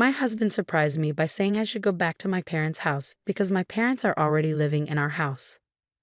My husband surprised me by saying I should go back to my parents' house because my parents are already living in our house.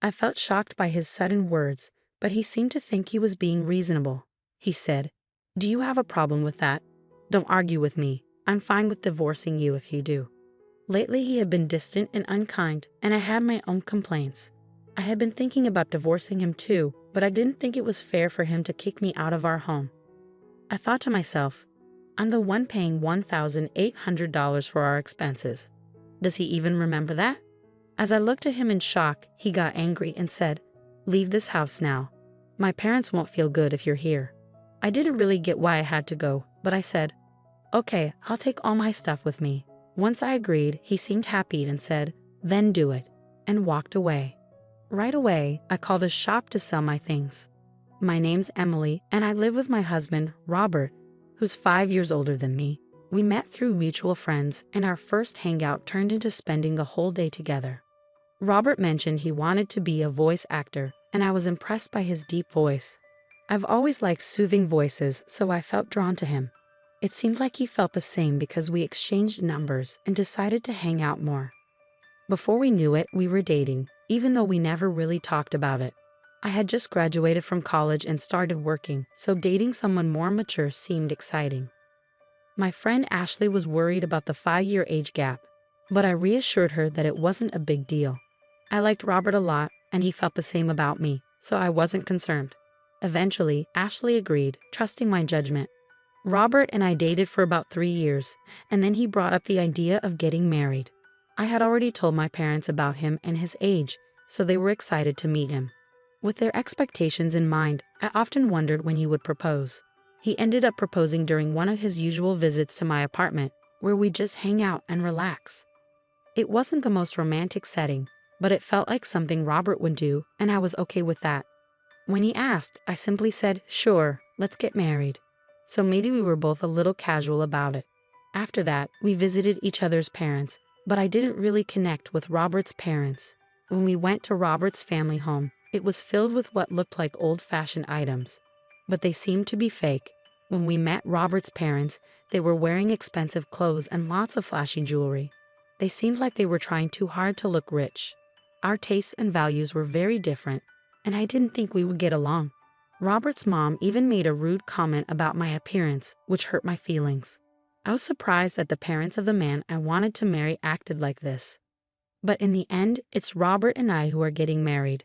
I felt shocked by his sudden words, but he seemed to think he was being reasonable. He said, "Do you have a problem with that? Don't argue with me. I'm fine with divorcing you if you do." Lately he had been distant and unkind, and I had my own complaints. I had been thinking about divorcing him too, but I didn't think it was fair for him to kick me out of our home. I thought to myself, I'm the one paying $1,800 for our expenses. Does he even remember that? As I looked at him in shock, he got angry and said, "Leave this house now. My parents won't feel good if you're here." I didn't really get why I had to go, but I said, "Okay, I'll take all my stuff with me." Once I agreed, he seemed happy and said, "Then do it," and walked away. Right away, I called a shop to sell my things. My name's Emily, and I live with my husband, Robert, who's 5 years older than me. We met through mutual friends, and our first hangout turned into spending the whole day together. Robert mentioned he wanted to be a voice actor, and I was impressed by his deep voice. I've always liked soothing voices, so I felt drawn to him. It seemed like he felt the same because we exchanged numbers and decided to hang out more. Before we knew it, we were dating, even though we never really talked about it. I had just graduated from college and started working, so dating someone more mature seemed exciting. My friend Ashley was worried about the 5-year age gap, but I reassured her that it wasn't a big deal. I liked Robert a lot, and he felt the same about me, so I wasn't concerned. Eventually, Ashley agreed, trusting my judgment. Robert and I dated for about 3 years, and then he brought up the idea of getting married. I had already told my parents about him and his age, so they were excited to meet him. With their expectations in mind, I often wondered when he would propose. He ended up proposing during one of his usual visits to my apartment, where we just hang out and relax. It wasn't the most romantic setting, but it felt like something Robert would do, and I was okay with that. When he asked, I simply said, "Sure, let's get married." So maybe we were both a little casual about it. After that, we visited each other's parents, but I didn't really connect with Robert's parents. When we went to Robert's family home, it was filled with what looked like old-fashioned items, but they seemed to be fake. When we met Robert's parents, they were wearing expensive clothes and lots of flashy jewelry. They seemed like they were trying too hard to look rich. Our tastes and values were very different, and I didn't think we would get along. Robert's mom even made a rude comment about my appearance, which hurt my feelings. I was surprised that the parents of the man I wanted to marry acted like this. But in the end, it's Robert and I who are getting married.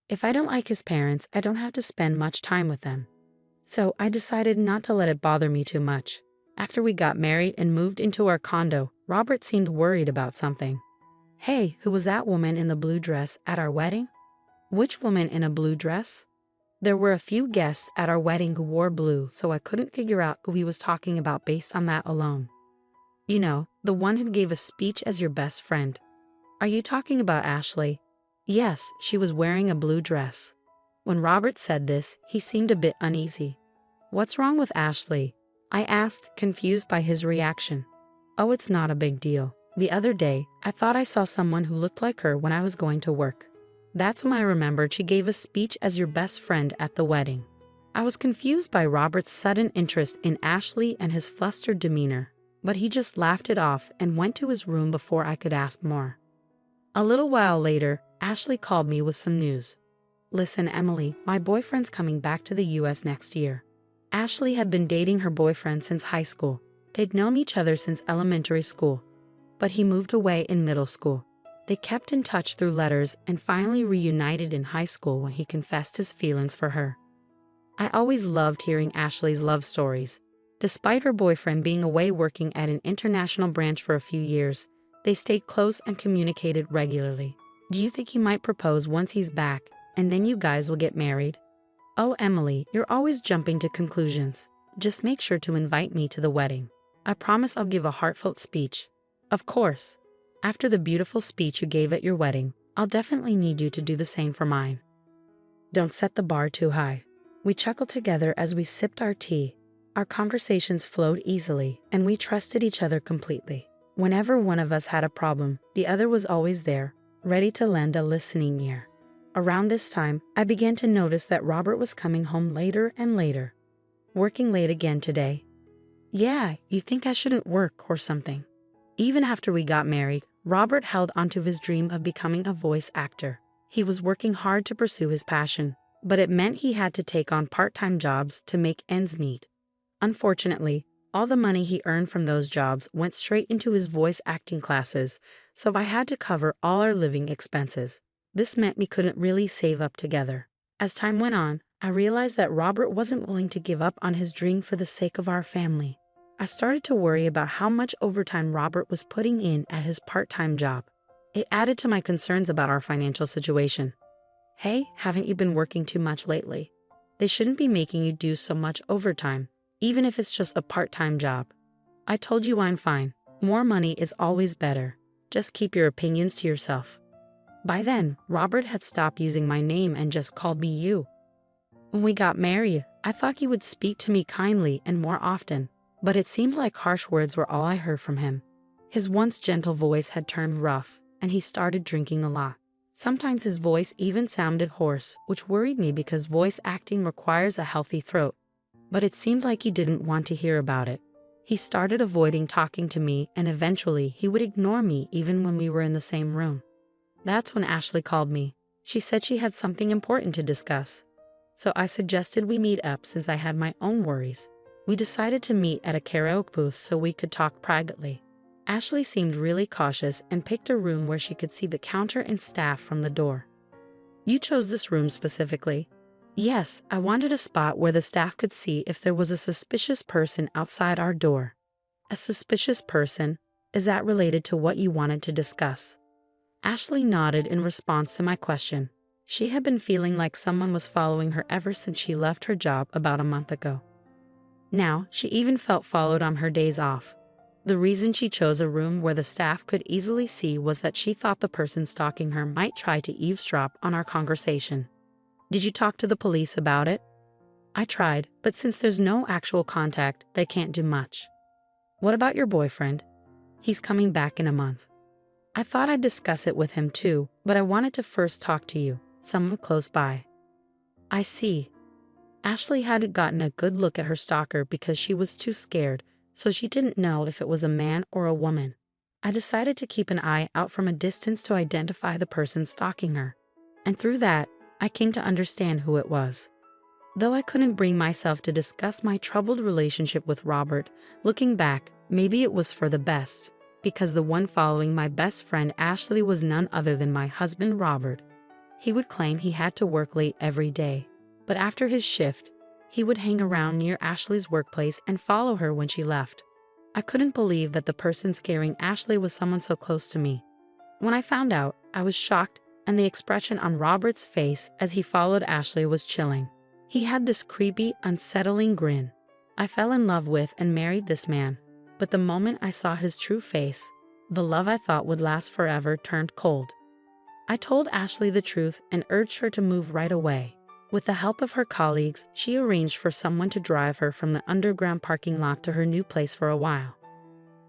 If I don't like his parents, I don't have to spend much time with them. So I decided not to let it bother me too much. After we got married and moved into our condo, Robert seemed worried about something. "Hey, who was that woman in the blue dress at our wedding?" "Which woman in a blue dress?" There were a few guests at our wedding who wore blue, so I couldn't figure out who he was talking about based on that alone. "You know, the one who gave a speech as your best friend." "Are you talking about Ashley?" "Yes, she was wearing a blue dress." When Robert said this, he seemed a bit uneasy. "What's wrong with Ashley?" I asked, confused by his reaction. "Oh, it's not a big deal. The other day, I thought I saw someone who looked like her when I was going to work. That's when I remembered she gave a speech as your best friend at the wedding." I was confused by Robert's sudden interest in Ashley and his flustered demeanor, but he just laughed it off and went to his room before I could ask more. A little while later, Ashley called me with some news. "Listen, Emily, my boyfriend's coming back to the US next year." Ashley had been dating her boyfriend since high school. They'd known each other since elementary school, but he moved away in middle school. They kept in touch through letters and finally reunited in high school when he confessed his feelings for her. I always loved hearing Ashley's love stories. Despite her boyfriend being away working at an international branch for a few years, they stayed close and communicated regularly. "Do you think he might propose once he's back, and then you guys will get married?" "Oh, Emily, you're always jumping to conclusions. Just make sure to invite me to the wedding. I promise I'll give a heartfelt speech." "Of course. After the beautiful speech you gave at your wedding, I'll definitely need you to do the same for mine." Don't set the bar too high. We chuckled together as we sipped our tea. Our conversations flowed easily, and we trusted each other completely. Whenever one of us had a problem, the other was always there, ready to lend a listening ear. Around this time, I began to notice that Robert was coming home later and later. "Working late again today?" Yeah, you think I shouldn't work or something. Even after we got married, Robert held onto his dream of becoming a voice actor. He was working hard to pursue his passion, but it meant he had to take on part-time jobs to make ends meet. Unfortunately, all the money he earned from those jobs went straight into his voice acting classes, so I had to cover all our living expenses. This meant we couldn't really save up together. As time went on, I realized that Robert wasn't willing to give up on his dream for the sake of our family. I started to worry about how much overtime Robert was putting in at his part-time job. It added to my concerns about our financial situation. Hey, haven't you been working too much lately? They shouldn't be making you do so much overtime, even if it's just a part-time job. I told you I'm fine. More money is always better. Just keep your opinions to yourself. By then, Robert had stopped using my name and just called me you. When we got married, I thought he would speak to me kindly and more often, but it seemed like harsh words were all I heard from him. His once gentle voice had turned rough, and he started drinking a lot. Sometimes his voice even sounded hoarse, which worried me because voice acting requires a healthy throat. But it seemed like he didn't want to hear about it. He started avoiding talking to me, and eventually he would ignore me even when we were in the same room. That's when Ashley called me. She said she had something important to discuss. So I suggested we meet up since I had my own worries. We decided to meet at a karaoke booth so we could talk privately. Ashley seemed really cautious and picked a room where she could see the counter and staff from the door. You chose this room specifically? Yes, I wanted a spot where the staff could see if there was a suspicious person outside our door. A suspicious person? Is that related to what you wanted to discuss? Ashley nodded in response to my question. She had been feeling like someone was following her ever since she left her job about a month ago. Now, she even felt followed on her days off. The reason she chose a room where the staff could easily see was that she thought the person stalking her might try to eavesdrop on our conversation. Did you talk to the police about it? I tried, but since there's no actual contact, they can't do much. What about your boyfriend? He's coming back in a month. I thought I'd discuss it with him too, but I wanted to first talk to you, someone close by. I see. Ashley hadn't gotten a good look at her stalker because she was too scared, so she didn't know if it was a man or a woman. I decided to keep an eye out from a distance to identify the person stalking her, and through that, I came to understand who it was. Though I couldn't bring myself to discuss my troubled relationship with Robert, looking back, maybe it was for the best, because the one following my best friend Ashley was none other than my husband Robert. He would claim he had to work late every day, but after his shift, he would hang around near Ashley's workplace and follow her when she left. I couldn't believe that the person scaring Ashley was someone so close to me. When I found out, I was shocked, and the expression on Robert's face as he followed Ashley was chilling. He had this creepy, unsettling grin. I fell in love with and married this man, but the moment I saw his true face, the love I thought would last forever turned cold. I told Ashley the truth and urged her to move right away. With the help of her colleagues, she arranged for someone to drive her from the underground parking lot to her new place for a while.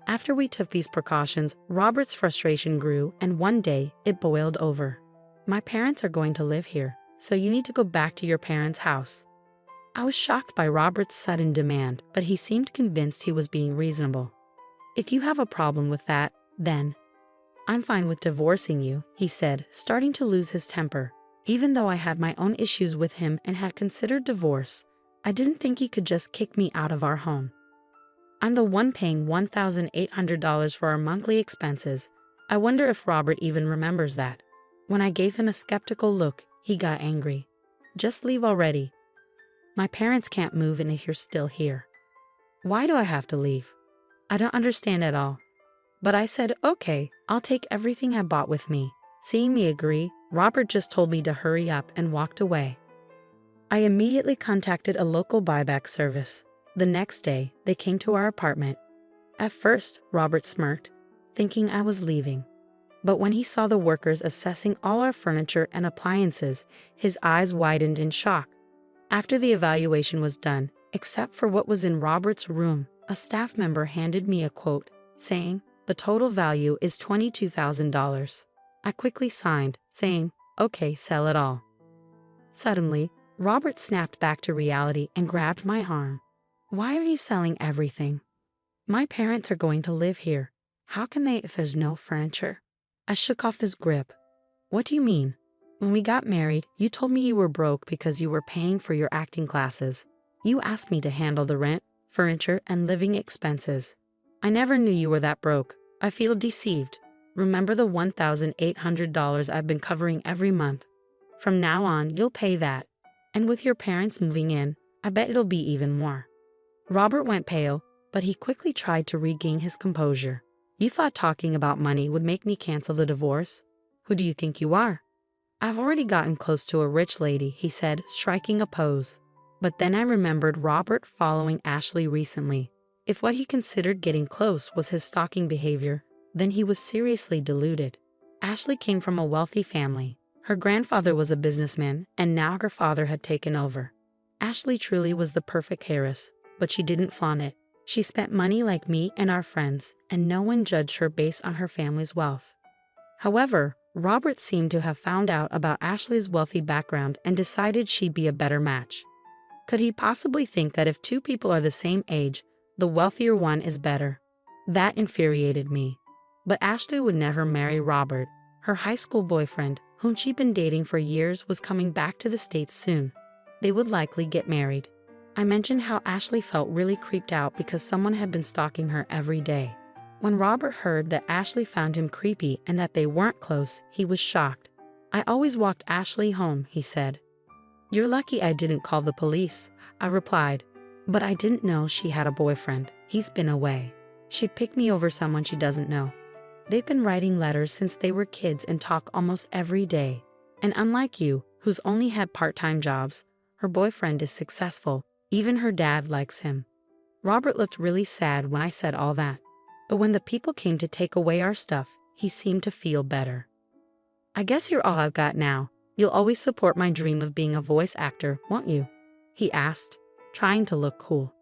After we took these precautions, Robert's frustration grew, and one day, it boiled over. My parents are going to live here, so you need to go back to your parents' house. I was shocked by Robert's sudden demand, but he seemed convinced he was being reasonable. If you have a problem with that, then I'm fine with divorcing you, he said, starting to lose his temper. Even though I had my own issues with him and had considered divorce, I didn't think he could just kick me out of our home. I'm the one paying $1,800 for our monthly expenses. I wonder if Robert even remembers that. When I gave him a skeptical look, he got angry. Just leave already. My parents can't move in if you're still here. Why do I have to leave? I don't understand at all. But I said, okay, I'll take everything I bought with me. Seeing me agree, Robert just told me to hurry up and walked away. I immediately contacted a local buyback service. The next day, they came to our apartment. At first, Robert smirked, thinking I was leaving. But when he saw the workers assessing all our furniture and appliances, his eyes widened in shock. After the evaluation was done, except for what was in Robert's room, a staff member handed me a quote, saying, "The total value is $22,000. I quickly signed, saying, "Okay, sell it all." Suddenly, Robert snapped back to reality and grabbed my arm. "Why are you selling everything? My parents are going to live here. How can they if there's no furniture? I shook off his grip. What do you mean? When we got married, you told me you were broke because you were paying for your acting classes. You asked me to handle the rent, furniture, and living expenses. I never knew you were that broke. I feel deceived. Remember the $1,800 I've been covering every month? From now on, you'll pay that. And with your parents moving in, I bet it'll be even more. Robert went pale, but he quickly tried to regain his composure. You thought talking about money would make me cancel the divorce? Who do you think you are? I've already gotten close to a rich lady, he said, striking a pose. But then I remembered Robert following Ashley recently. If what he considered getting close was his stalking behavior, then he was seriously deluded. Ashley came from a wealthy family. Her grandfather was a businessman, and now her father had taken over. Ashley truly was the perfect heiress, but she didn't flaunt it. She spent money like me and our friends, and no one judged her based on her family's wealth. However, Robert seemed to have found out about Ashley's wealthy background and decided she'd be a better match. Could he possibly think that if two people are the same age, the wealthier one is better? That infuriated me. But Ashley would never marry Robert. Her high school boyfriend, whom she'd been dating for years, was coming back to the States soon. They would likely get married. I mentioned how Ashley felt really creeped out because someone had been stalking her every day. When Robert heard that Ashley found him creepy and that they weren't close, he was shocked. I always walked Ashley home, he said. You're lucky I didn't call the police, I replied. But I didn't know she had a boyfriend. He's been away. She'd pick me over someone she doesn't know. They've been writing letters since they were kids and talk almost every day. And unlike you, who's only had part-time jobs, her boyfriend is successful. Even her dad likes him. Robert looked really sad when I said all that. But when the people came to take away our stuff, he seemed to feel better. I guess you're all I've got now. You'll always support my dream of being a voice actor, won't you? He asked, trying to look cool.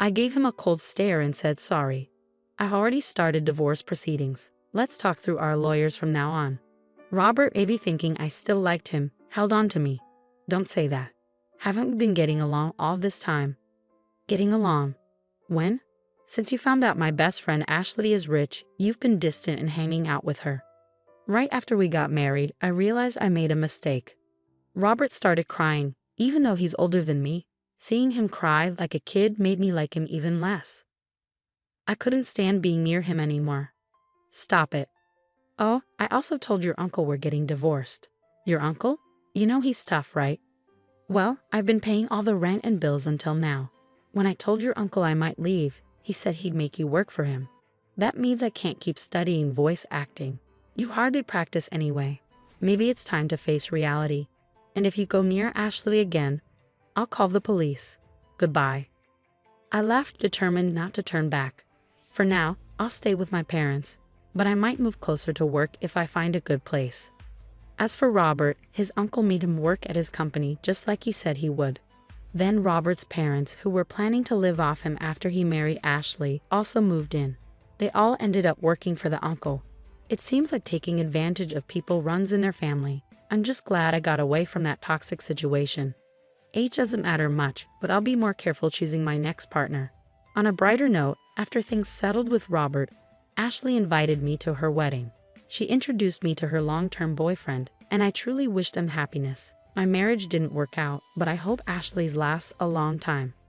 I gave him a cold stare and said sorry. I've already started divorce proceedings. Let's talk through our lawyers from now on. Robert, maybe thinking I still liked him, held on to me. Don't say that. Haven't we been getting along all this time? Getting along? When? Since you found out my best friend Ashley is rich, you've been distant and hanging out with her. Right after we got married, I realized I made a mistake. Robert started crying, even though he's older than me. Seeing him cry like a kid made me like him even less. I couldn't stand being near him anymore. Stop it. Oh, I also told your uncle we're getting divorced. Your uncle? You know he's tough, right? Well, I've been paying all the rent and bills until now. When I told your uncle I might leave, he said he'd make you work for him. That means I can't keep studying voice acting. You hardly practice anyway. Maybe it's time to face reality. And if you go near Ashley again, I'll call the police. Goodbye. I left, determined not to turn back. For now, I'll stay with my parents, but I might move closer to work if I find a good place. As for Robert, his uncle made him work at his company just like he said he would. Then Robert's parents, who were planning to live off him after he married Ashley, also moved in. They all ended up working for the uncle. It seems like taking advantage of people runs in their family. I'm just glad I got away from that toxic situation. Age doesn't matter much, but I'll be more careful choosing my next partner. On a brighter note, after things settled with Robert, Ashley invited me to her wedding. She introduced me to her long-term boyfriend, and I truly wished them happiness. My marriage didn't work out, but I hope Ashley's lasts a long time.